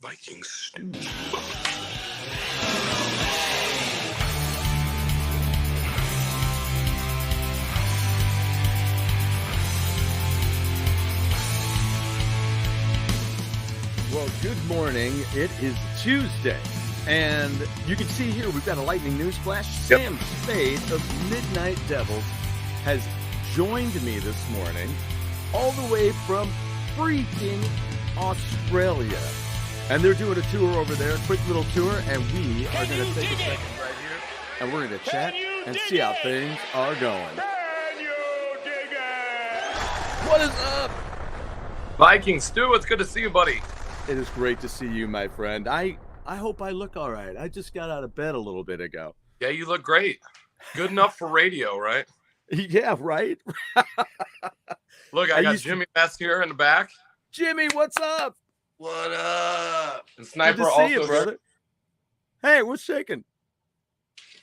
Viking Stew. Well, good morning. It is Tuesday, and you can see here we've got a lightning news flash. Yep. Sam Spade of Midnight Devils has joined me this morning, all the way from freaking Australia. And they're doing a tour over there, a quick little tour, and we are going to take a second right here, and we're going to chat and see how things are going. Can you dig it? What is up? Viking Stew, it's good to see you, buddy. It is great to see you, my friend. I hope I look all right. I just got out of bed a little bit ago. Yeah, you look great. Good enough for radio, right? Yeah, right? Look, I got Jimmy Mess here in the back. Jimmy, what's up? What up? And Good Sniper to see also you, here. brother. Hey, what's shaking?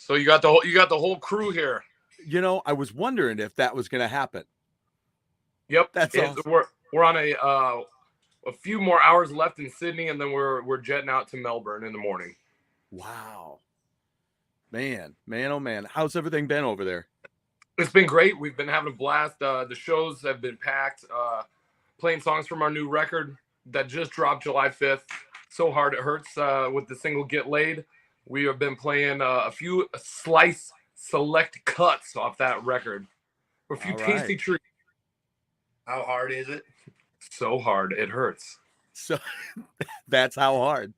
So you got the whole crew here. You know, I was wondering if that was going to happen. Yep, That's and awesome. we're on a few more hours left in Sydney, and then we're jetting out to Melbourne in the morning. Wow. Man, oh man. How's everything been over there? It's been great. We've been having a blast. The shows have been packed. Playing songs from our new record that just dropped July 5th. So Hard It Hurts with the single Get Laid. We have been playing a few select cuts off that record. A few All tasty right. treats. How hard is it? So hard it hurts. So that's how hard.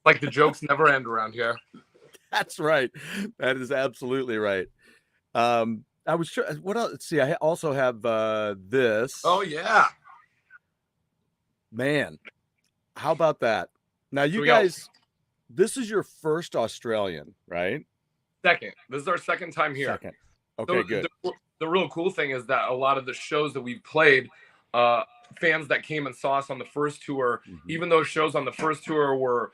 Like the jokes never end around here. That's right. That is absolutely right. I was sure. What else? Let's see. I also have this. Oh yeah. Man, how about that? Now, you we got- guys, this is your first Australian, right? Second. This is our second time here. Second. Okay, So good. The real cool thing is that a lot of the shows that we've played, fans that came and saw us on the first tour, Mhm. even though shows on the first tour were,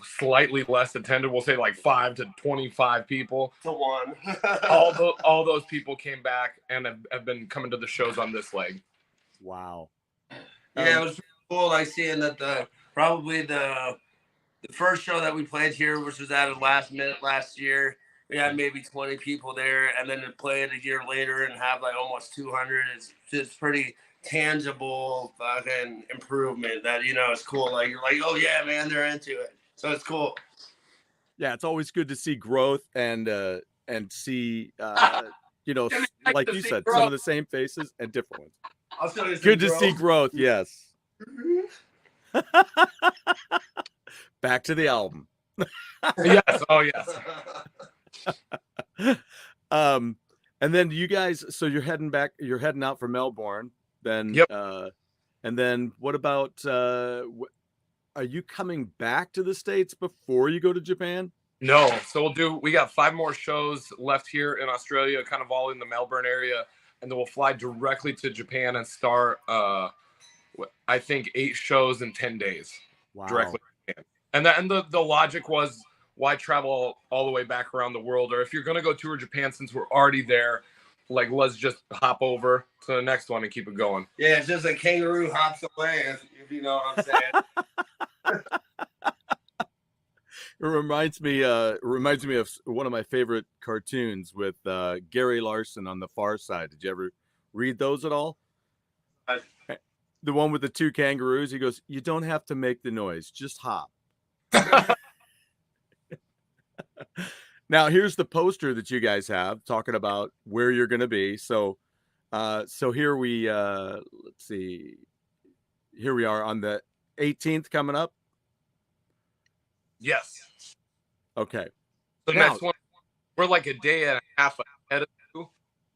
slightly less attended, we'll say like 5 to 25 people. To one. All those people came back and have been coming to the shows on this leg. Wow. Yeah, it was cool. Like seeing that probably the first show that we played here, which was at the last minute last year, we had maybe 20 people there, and then to play it a year later and have like almost 200 is just pretty tangible fucking improvement. That it's cool. Like you're like, oh yeah, man, they're into it. So it's cool. Yeah, it's always good to see growth and see like you said, some of the same faces and different ones. I'll show you some Good to growth. see growth. Yes. Back to the album. Yes. Oh yes. And then you guys, so you're heading out for Melbourne, then Yep. And then what about are you coming back to the States before you go to Japan? No. So we got 5 more shows left here in Australia, kind of all in the Melbourne area. And then we'll fly directly to Japan and start, I think, 8 shows in 10 days. Wow. Directly to Japan. And the logic was, why travel all the way back around the world? Or if you're going to go tour Japan, since we're already there, like, let's just hop over to the next one and keep it going. Yeah, it's just a kangaroo hops away, if you know what I'm saying. It reminds me of one of my favorite cartoons with Gary Larson on The Far Side. Did you ever read those at all? The one with the 2 kangaroos. He goes, "You don't have to make the noise, just hop." Now, here's the poster that you guys have talking about where you're going to be. So here we let's see. Here we are on the 18th coming up. Yes. Okay. The Now- next one, we're like a day and a half ahead of you.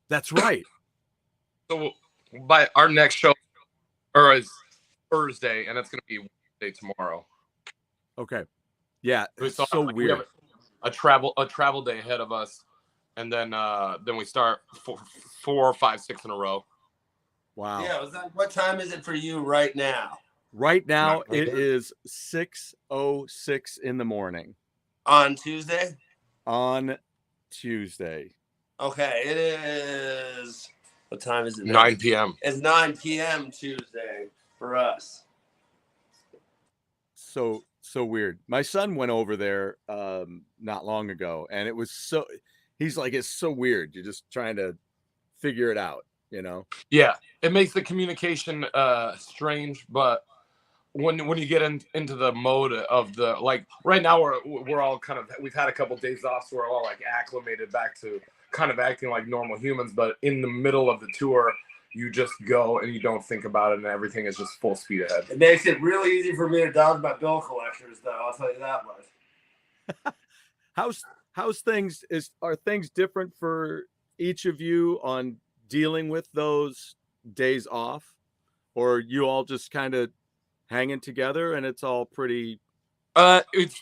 That's right. So by our next show is Thursday, and it's going to be Wednesday tomorrow. Okay. Yeah, it's So, so like, we weird. have a travel day ahead of us, and then we start 4, 5, 6 in a row. Wow. Yeah, what time is it for you right now? Right now Not it later. is 6:06 in the morning On Tuesday? on Tuesday. Okay, it is. What time is it now? 9 p.m. It's 9 p.m. Tuesday for us. so weird. My son went over there not long ago, and it was he's like, it's so weird. You're just trying to figure it out, you know? Yeah, it makes the communication strange, but when you get into the mode of the, like, right now we're all kind of, we've had a couple days off, so we're all like acclimated back to kind of acting like normal humans. But in the middle of the tour, you just go and you don't think about it, and everything is just full speed ahead. It makes it really easy for me to dodge my bill collectors, though. I'll tell you that much. How's things? Are things different for each of you on dealing with those days off, or you all just kind of hanging together and it's all pretty? It's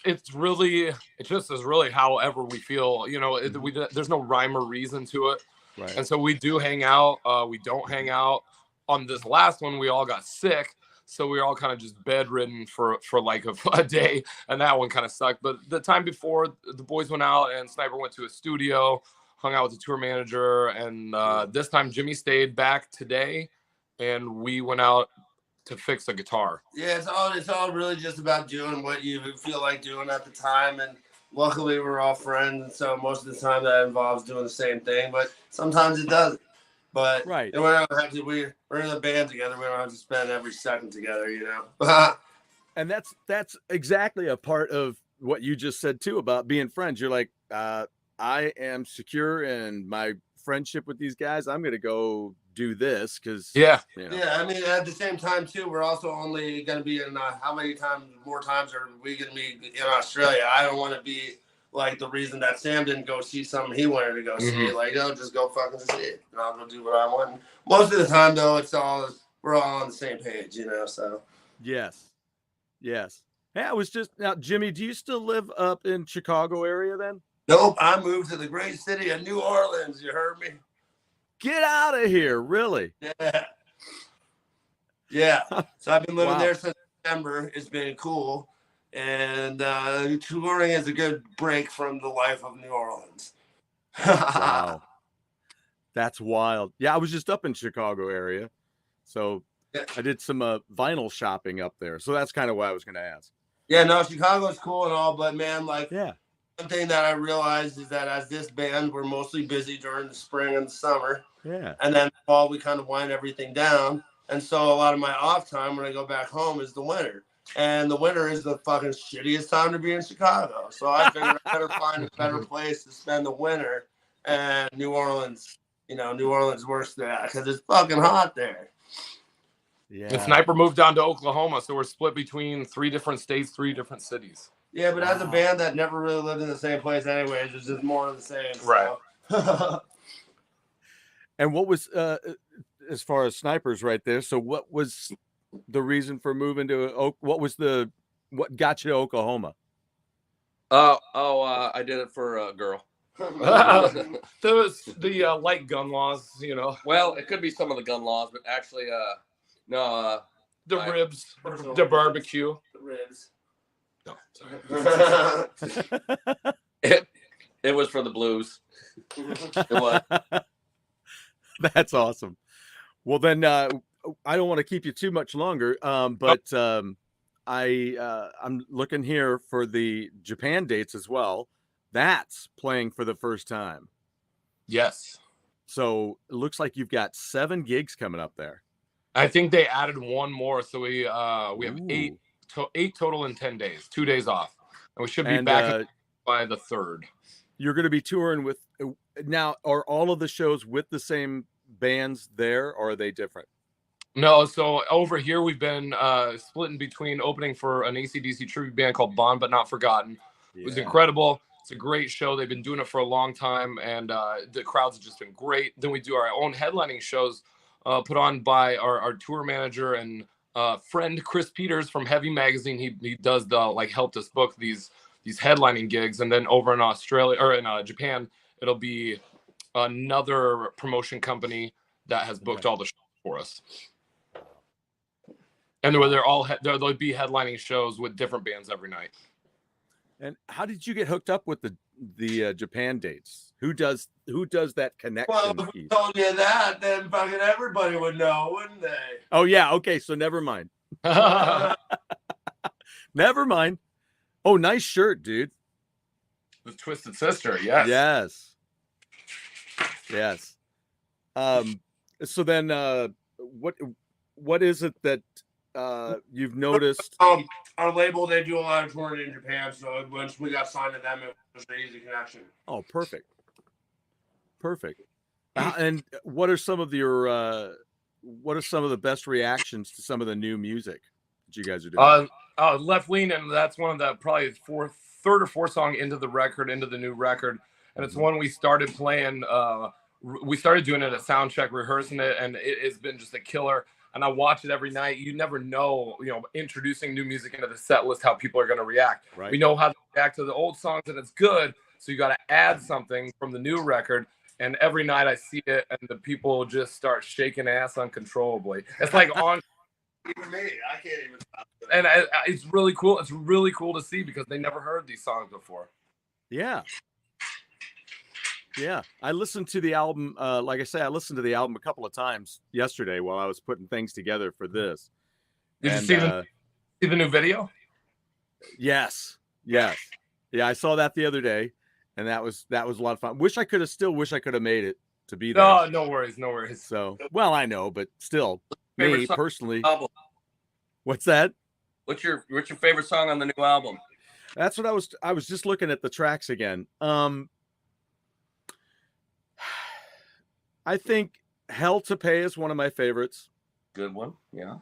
just is really however we feel, you know. There's no rhyme or reason to it. Right. And so we do hang out, we don't hang out. On this last one, we all got sick, so we were all kind of just bedridden for like a day, and that one kind of sucked. But the time before, the boys went out and Sniper went to a studio, hung out with the tour manager, and this time Jimmy stayed back today, and we went out to fix a guitar. Yeah, it's all really just about doing what you feel like doing at the time, and luckily we're all friends, and so most of the time that involves doing the same thing, but sometimes it doesn't. But right, we don't have to. We're in a band together. We don't have to spend every second together, you know. And that's exactly a part of what you just said too about being friends. You're like, I am secure in my friendship with these guys. I'm gonna go do this because yeah. I mean, at the same time too, we're also only going to be in how many more times are we going to be in Australia? I don't want to be like the reason that Sam didn't go see something he wanted to go see. Like, just go fucking see it, and I'll go do what I want. Most of the time though, we're all on the same page, you know. So yes. Hey, I was just now, Jimmy, do you still live up in Chicago area then? Nope, I moved to the great city of New Orleans. You heard me? Get out of here, really? Yeah. So I've been living there since September. It's been cool. And touring is a good break from the life of New Orleans. Wow. That's wild. Yeah, I was just up in Chicago area. So I did some vinyl shopping up there. So that's kind of why I was going to ask. Yeah, no, Chicago's cool and all, but man, like, one thing that I realized is that as this band, we're mostly busy during the spring and the summer. Yeah. And then fall, we kind of wind everything down. And so a lot of my off time when I go back home is the winter. And the winter is the fucking shittiest time to be in Chicago. So I figured I better find a better place to spend the winter. And New Orleans, New Orleans works for that because it's fucking hot there. Yeah. And Sniper moved down to Oklahoma, so we're split between 3 different states, 3 different cities. Yeah, but as a band that never really lived in the same place anyways, it's just more of the same. Right. So. And what was, as far as Snipers right there, so what was the reason for moving to, what got you to Oklahoma? I did it for a girl. There was the light gun laws, you know. Well, it could be some of the gun laws, but actually, no. The ribs, the barbecue. The ribs. No, sorry. It was for the blues. It was. That's awesome. Well, then I don't want to keep you too much longer, but I'm looking here for the Japan dates as well. That's playing for the first time. Yes. So it looks like you've got 7 gigs coming up there. I think they added one more, so we have 8 total in 10 days, 2 days off, and we should be back by the 3rd. You're going to be touring with now. Are all of the shows with the same bands there, or are they different? No, so over here we've been splitting between opening for an AC/DC tribute band called Bond But Not Forgotten. It was incredible. It's a great show. They've been doing it for a long time, and the crowds have just been great. Then we do our own headlining shows put on by our tour manager and friend Chris Peters from Heavy Magazine. He does helped us book these headlining gigs. And then over in Australia or in Japan, it'll be another promotion company that has booked all the shows for us. And there'll be headlining shows with different bands every night. And how did you get hooked up with the Japan dates? Who does that connection? Well, if we told you that, then fucking everybody would know, wouldn't they? Oh yeah, okay, so never mind. Never mind. Oh, nice shirt, dude. The Twisted Sister, yes. Yes. Yes. So then, what is it that you've noticed? Our label, they do a lot of touring in Japan, so once we got signed to them, it was an easy connection. Oh, perfect. Perfect. And what are some of the best reactions to some of the new music that you guys are doing? Left Lean, and that's one of the probably third or fourth song into the new record, and it's one we started playing. We started doing it at soundcheck, rehearsing it, and it has been just a killer. And I watch it every night. You never know, introducing new music into the set list, how people are going to react. Right. We know how to react to the old songs, and it's good. So you got to add something from the new record. And every night I see it, and the people just start shaking ass uncontrollably. It's like on. Even me, I can't even stop. And it's really cool. It's really cool to see because they never heard these songs before. Yeah. Yeah. I listened to the album. Like I say, I listened to the album a couple of times yesterday while I was putting things together for this. Did you see the new video? Yes. Yes. Yeah. I saw that the other day, and that was a lot of fun. Wish I could have made it to be there. No worries. No worries. So, well, I know, but still, me personally. Album. What's that? What's your favorite song on the new album? That's what I was just looking at the tracks again. I think Hell to Pay is one of my favorites. Good one. Yeah.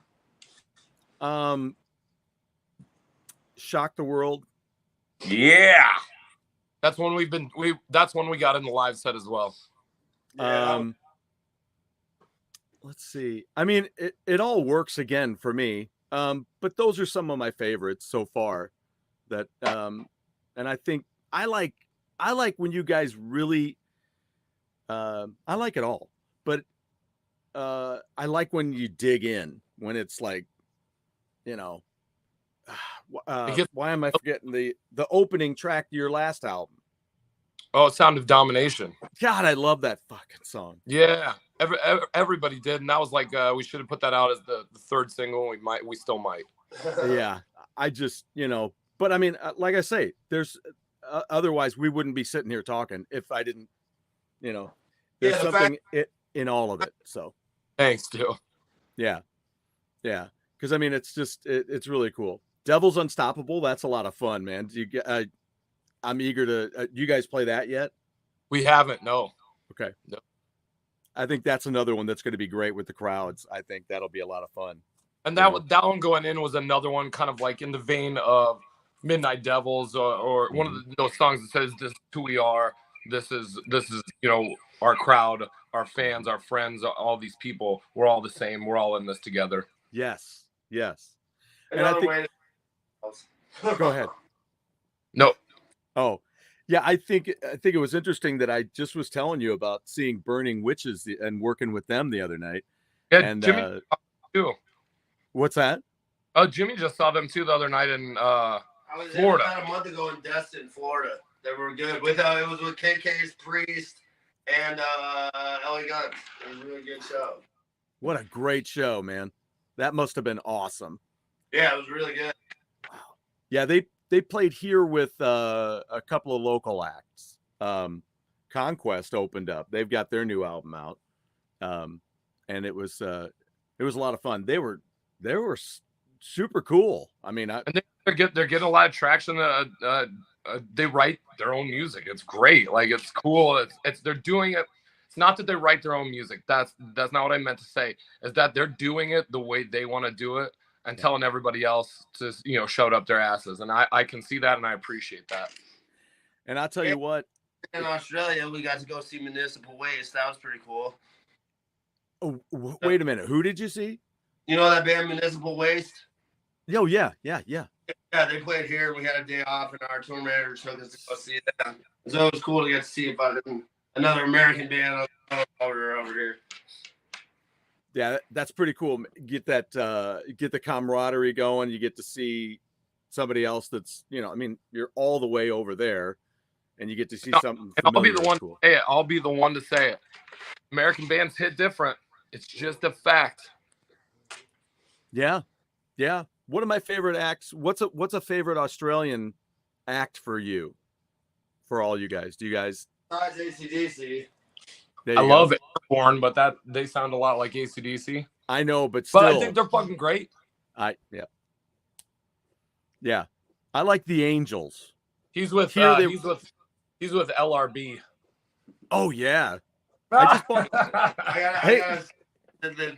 Shock the World. Yeah. That's one we got in the live set as well. Yeah. Let's see. I mean, it all works again for me. But those are some of my favorites so far. That and I think I like when you guys really I like it all, but I like when you dig in, when it's like, why am I forgetting the opening track to your last album? Oh, Sound of Domination. God, I love that fucking song. Yeah, everybody did, and that was like we should have put that out as the third single. We still might. Yeah, I just but I mean, like I say, there's otherwise we wouldn't be sitting here talking if I didn't, there's something in all of it. So thanks, Stu. Yeah, because I mean, it's just it's really cool. Devil's Unstoppable. That's a lot of fun, man. Do you get? I'm eager to. You guys play that yet? We haven't. No. Okay. No. I think that's another one that's going to be great with the crowds. I think that'll be a lot of fun. And that one going in was another one, kind of like in the vein of Midnight Devils, or one of those songs that says, "This is who we are. This is our crowd, our fans, our friends, all these people. We're all the same. We're all in this together." Yes. And I think. Go ahead. No. Oh, yeah. I think it was interesting that I just was telling you about seeing Burning Witches and working with them the other night. Yeah, and Jimmy too. What's that? Oh, Jimmy just saw them too the other night in I was Florida. About a month ago in Destin, Florida. They were good. It was with KK's Priest and Ellie Gunn. It was a really good show. What a great show, man! That must have been awesome. Yeah, it was really good. Wow. Yeah, they played here with a couple of local acts. Conquest opened up. They've got their new album out, and it was a lot of fun. They were super cool. I mean, they're getting a lot of traction. They write their own music. It's great. Like, it's cool. It's they're doing it. It's not that they write their own music. That's not what I meant to say. Is that they're doing it the way they want to do it and telling everybody else to shut up their asses. And I can see that and I appreciate that. And I'll tell you what. In Australia, we got to go see Municipal Waste. That was pretty cool. Oh, wait a minute. Who did you see? You know that band Municipal Waste? Oh, yeah. Yeah, they played here. We had a day off, and our tour manager took us to go see them. So it was cool to get to see another American band over here. Yeah, that's pretty cool. Get the camaraderie going. You get to see somebody else that's, I mean, you're all the way over there, and you get to see something. And I'll be the one to say it. I'll be the one to say it. American bands hit different. It's just a fact. Yeah. one of my favorite acts. What's a favorite Australian act for you? For all you guys, do you guys? Besides AC/DC. I love Airborne, but they sound a lot like AC/DC. I know, but still. But I think they're fucking great. Yeah. I like the Angels. He's with LRB. Oh yeah. They've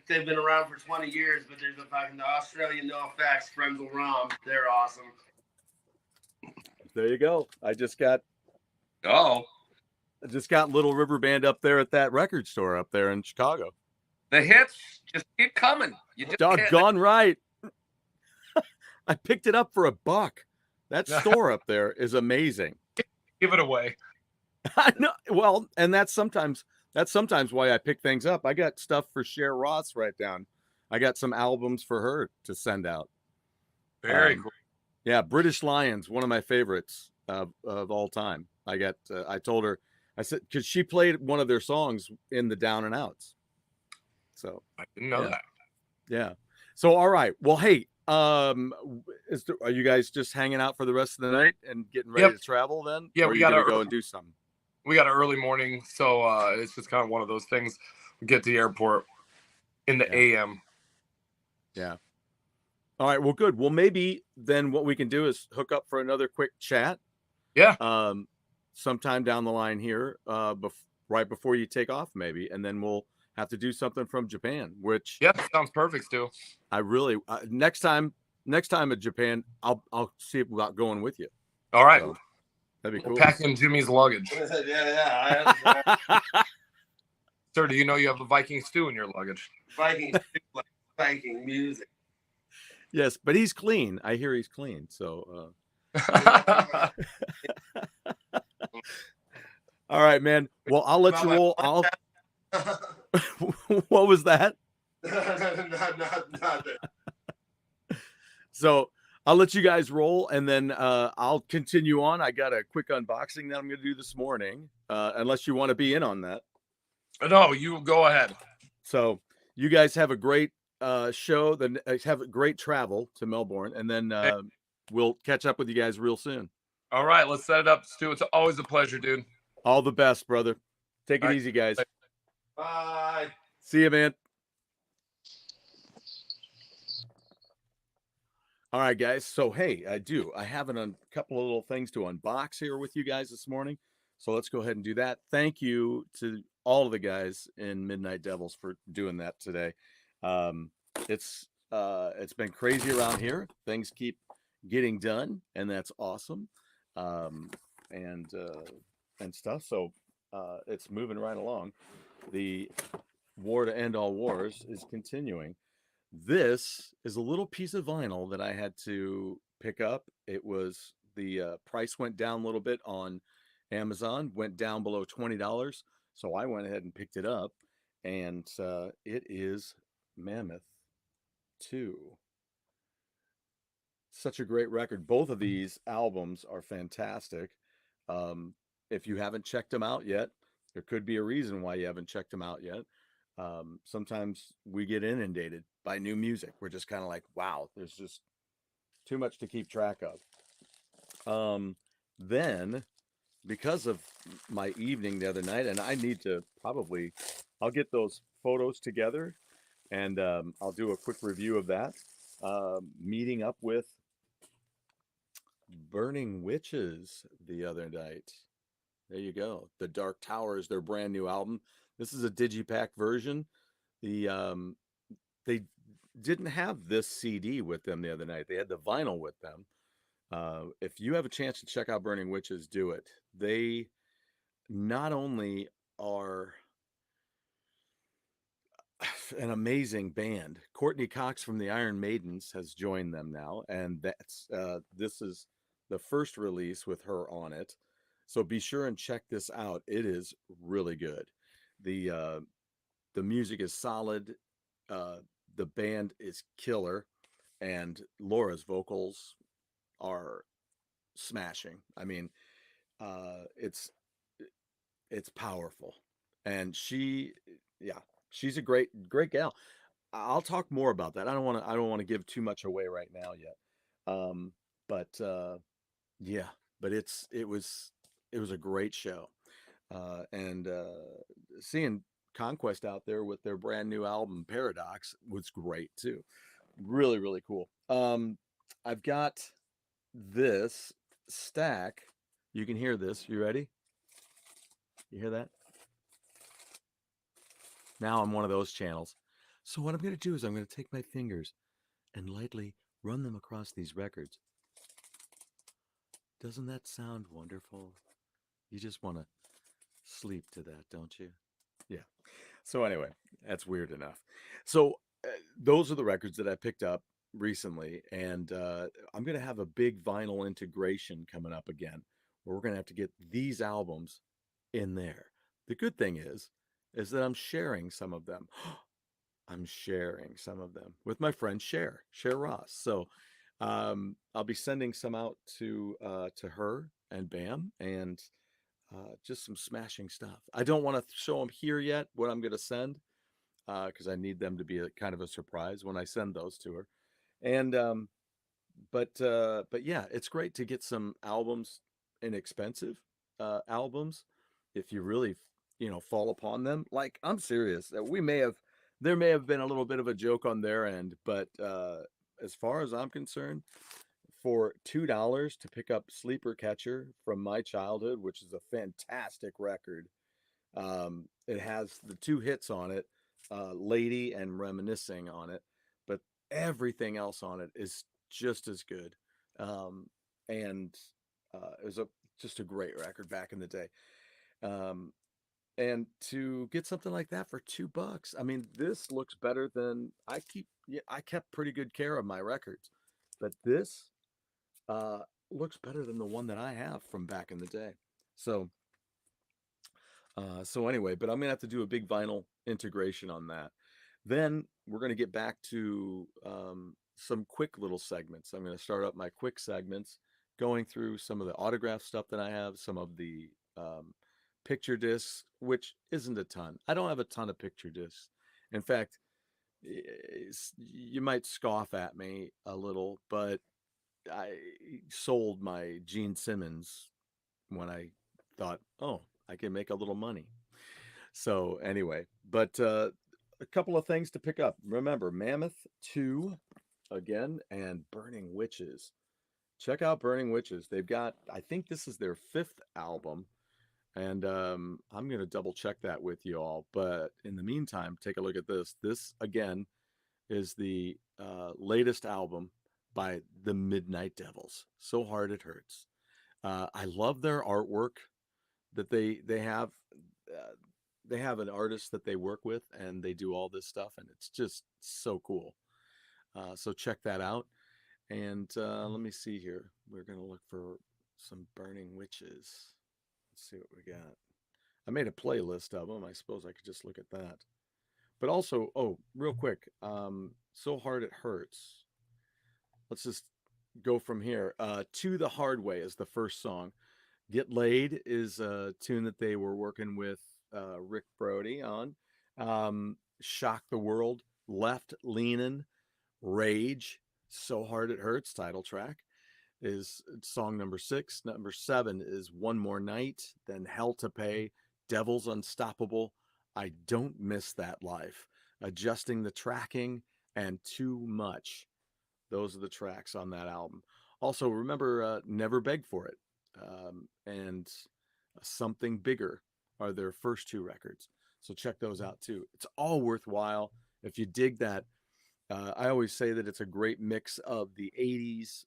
been around for 20 years, but there's a fucking the Australian No Effects Fremzel Rom. They're awesome. There you go. I just got Little River Band up there at that record store up there in Chicago. The hits just keep coming. You just doggone right. I picked it up for $1. That store up there is amazing. Give it away. I know. Well, and that's sometimes why I pick things up. I got stuff for Cher Ross right down. I got some albums for her to send out. Very cool. Yeah, British Lions, one of my favorites of all time. I told her, I said, because she played one of their songs in the Down and Outs. So I didn't know that. Yeah. So all right. Well, hey, are you guys just hanging out for the rest of the night and getting ready to travel then? Yeah, we got to go and do something. We got an early morning, so it's just kind of one of those things. We get to the airport in the AM. Yeah. All right. Well, good. Well, maybe then what we can do is hook up for another quick chat. Yeah. Sometime down the line here, right before you take off, maybe, and then we'll have to do something from Japan. Which sounds perfect, Stu. I really next time at Japan, I'll see about going with you. All right. So, that'd be cool. Packing Jimmy's luggage. Yeah. Sir, do you know you have a Viking Stew in your luggage? Viking Stew, like Viking music. Yes, but he's clean. I hear he's clean. So. All right, man. Well, I'll let you roll. What was that? Nothing. So I'll let you guys roll, and then I'll continue on. I got a quick unboxing that I'm going to do this morning, unless you want to be in on that. No, you go ahead. So you guys have a great show. Then have a great travel to Melbourne, and then we'll catch up with you guys real soon. All right, let's set it up, Stu. It's always a pleasure, dude. All the best, brother. Take it easy, guys. Bye. See you, man. All right, guys. So, hey, I have a couple of little things to unbox here with you guys this morning. So let's go ahead and do that. Thank you to all of the guys in Midnight Devils for doing that today. It's been crazy around here. Things keep getting done, and that's awesome. And stuff. So it's moving right along. The war to end all wars is continuing. This is a little piece of vinyl that I had to pick up. It was the price went down a little bit on Amazon, went down below $20. So I went ahead and picked it up, and it is Mammoth 2. Such a great record. Both of these albums are fantastic. If you haven't checked them out yet, there could be a reason why you haven't checked them out yet. Sometimes we get inundated by new music. We're just kind of like, wow, there's just too much to keep track of. Then, because of my evening the other night, and I need to I'll get those photos together, and I'll do a quick review of that. Meeting up with Burning Witches the other night. There you go. The Dark Tower is their brand new album. This is a digipack version. They didn't have this CD with them the other night. They had the vinyl with them. If you have a chance to check out Burning Witches, do it. They not only are an amazing band. Courtney Cox from the Iron Maidens has joined them now, and this is the first release with her on it. So be sure and check this out. It is really good. The music is solid. The band is killer, and Laura's vocals are smashing. I mean, it's powerful, and she's a great gal. I'll talk more about that. I don't want to give too much away right now yet. Um, but yeah, but it was a great show. And seeing Conquest out there with their brand new album Paradox was great too. Really, really cool. I've got this stack. You can hear this. You ready? You hear that? Now I'm one of those channels. So what I'm going to do is I'm going to take my fingers and lightly run them across these records. Doesn't that sound wonderful? You just want to sleep to that, don't you? Yeah. So anyway, that's weird enough. So those are the records that I picked up recently, and I'm going to have a big vinyl integration coming up again, where we're going to have to get these albums in there. The good thing is that I'm sharing some of them. I'm sharing some of them with my friend Cher Ross. So I'll be sending some out to her and Bam, and just some smashing stuff. I don't want to show them here yet what I'm going to send, because I need them to be a kind of a surprise when I send those to her. And but yeah, it's great to get some albums, inexpensive albums, if you really fall upon them. Like, I'm serious. There may have been a little bit of a joke on their end, but as far as I'm concerned, for $2 to pick up Sleeper Catcher from my childhood, which is a fantastic record. It has the two hits on it, Lady and Reminiscing on it, but everything else on it is just as good. And it was just a great record back in the day. Um, and to get something like that for $2, I mean, this looks better than I kept pretty good care of my records, but this uh, looks better than the one that I have from back in the day. So, so anyway, but I'm gonna have to do a big vinyl integration on that. Then we're gonna get back to some quick little segments. I'm gonna start up my quick segments, going through some of the autograph stuff that I have, some of the picture discs, which isn't a ton. I don't have a ton of picture discs. In fact, you might scoff at me a little, but I sold my Gene Simmons when I thought, oh, I can make a little money. So anyway, but a couple of things to pick up. Remember, Mammoth 2 again, and Burning Witches. Check out Burning Witches. They've got, I think this is their 5th album, and I'm going to double check that with you all. But in the meantime, take a look at this. This, again, is the latest album by the Midnight Devils. So Hard It Hurts. I love their artwork that they have. They have an artist that they work with, and they do all this stuff, and it's just so cool. So check that out. And let me see here. We're gonna look for some Burning Witches. Let's see what we got. I made a playlist of them. I suppose I could just look at that. But also, oh, real quick, So Hard It Hurts. Let's just go from here. To the Hard Way is the first song. Get Laid is a tune that they were working with Rick Brody on. Shock the World, Left Leanin', Rage, So Hard It Hurts, title track, is song number 6. Number 7 is One More Night, then Hell to Pay, Devil's Unstoppable, I Don't Miss That Life, Adjusting the Tracking, and Too Much. Those are the tracks on that album. Also, remember Never Beg for It, and Something Bigger are their first 2 records. So check those out too. It's all worthwhile. If you dig that, I always say that it's a great mix of the 80s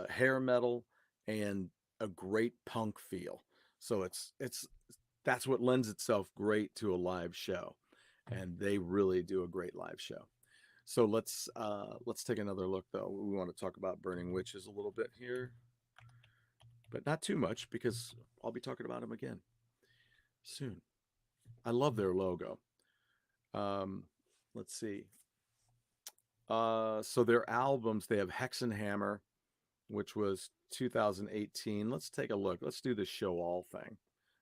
hair metal and a great punk feel. So that's what lends itself great to a live show. And they really do a great live show. So let's take another look though. We want to talk about Burning Witches a little bit here, but not too much, because I'll be talking about them again soon. I love their logo. Let's see. So their albums, they have Hexenhammer, which was 2018. Let's take a look. Let's do the Show All thing,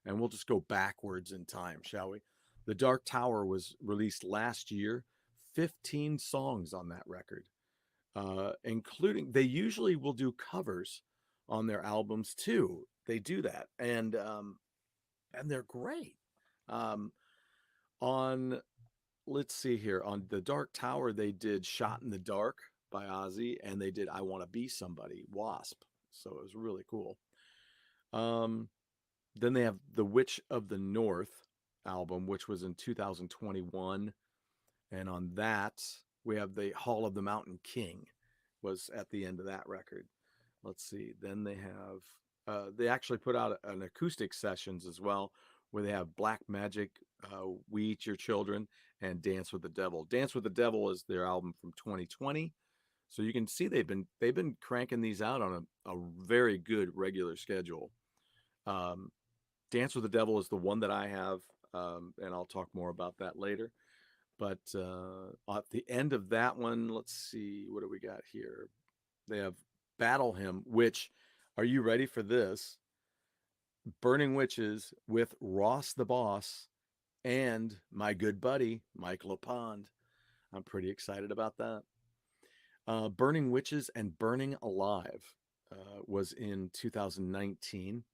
and we'll just go backwards in time, shall we? The Dark Tower was released last year, 15 songs on that record, including, they usually will do covers on their albums too. They do that, and they're great. On, let's see here, on The Dark Tower, they did Shot in the Dark by Ozzy, and they did I Want to Be Somebody, Wasp. So it was really cool. Then they have the Witch of the North album, which was in 2021. And on that, we have the Hall of the Mountain King was at the end of that record. Let's see. Then they have, they actually put out an acoustic sessions as well, where they have Black Magic, We Eat Your Children, and Dance with the Devil. Dance with the Devil is their album from 2020. So you can see they've been cranking these out on a very good regular schedule. Dance with the Devil is the one that I have, and I'll talk more about that later. But at the end of that one, let's see, what do we got here? They have Battle Hymn, which, are you ready for this? Burning Witches with Ross the Boss and my good buddy, Mike LaPond. I'm pretty excited about that. Burning Witches and Burning Alive was in 2019.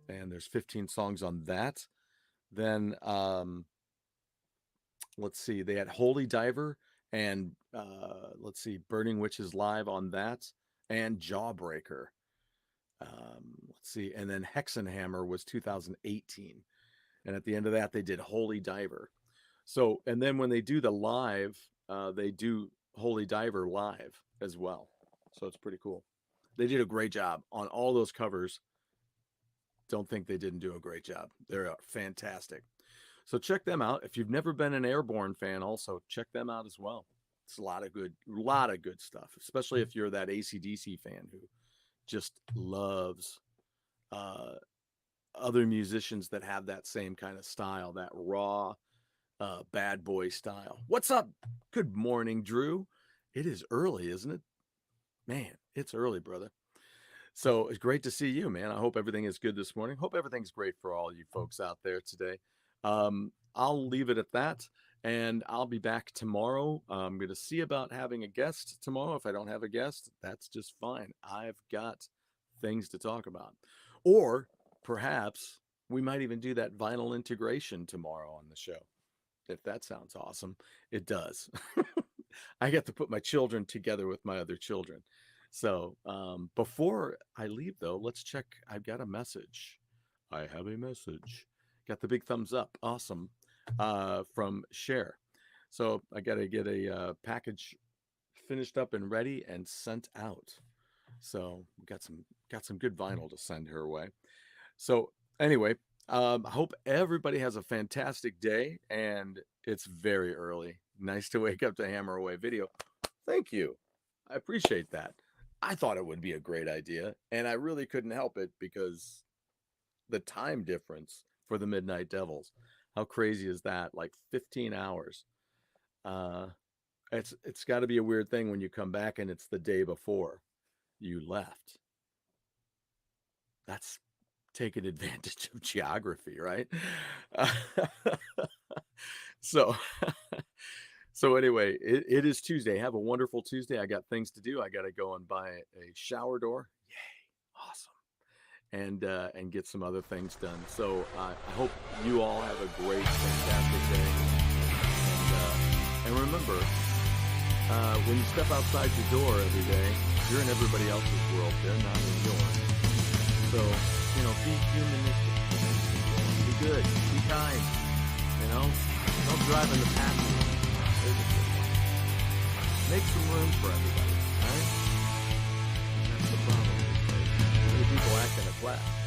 And there's 15 songs on that. Then, let's see, they had Holy Diver and, let's see, Burning Witches live on that, and Jawbreaker. Let's see, and then Hexenhammer was 2018. And at the end of that, they did Holy Diver. So, and then when they do the live, they do Holy Diver live as well. So it's pretty cool. They did a great job on all those covers. Don't think they didn't do a great job. They're fantastic. So check them out. If you've never been an Airborne fan, also check them out as well. It's a lot of good stuff, especially if you're that AC/DC fan who just loves other musicians that have that same kind of style, that raw bad boy style. What's up? Good morning, Drew. It is early, isn't it? Man, it's early, brother. So it's great to see you, man. I hope everything is good this morning. Hope everything's great for all you folks out there today. I'll leave it at that, and I'll be back tomorrow. I'm going to see about having a guest tomorrow. If I don't have a guest, that's just fine. I've got things to talk about. Or perhaps we might even do that vinyl integration tomorrow on the show. If that sounds awesome. It does. I get to put my children together with my other children. So before I leave, though, let's check. I've got a message. I have a message. Got the big thumbs up. Awesome. From Cher. So I got to get a package finished up and ready and sent out. So we got some good vinyl to send her way. So anyway, I hope everybody has a fantastic day, and it's very early. Nice to wake up to Hammer Away Video. Thank you. I appreciate that. I thought it would be a great idea, and I really couldn't help it because the time difference for the Midnight Devils. How crazy is that? Like 15 hours. It's got to be a weird thing when you come back and it's the day before you left. That's taking advantage of geography, right? So anyway, it is Tuesday. Have a wonderful Tuesday. I got things to do. I got to go and buy a shower door. Yay. Awesome. And get some other things done. So I hope you all have a great, fantastic day. And remember, when you step outside your door every day, you're in everybody else's world. They're not in yours. So, be humanistic. Be good. Be kind. Don't drive in the passenger. Make some room for everybody, right? That's the problem. Many people act in a class.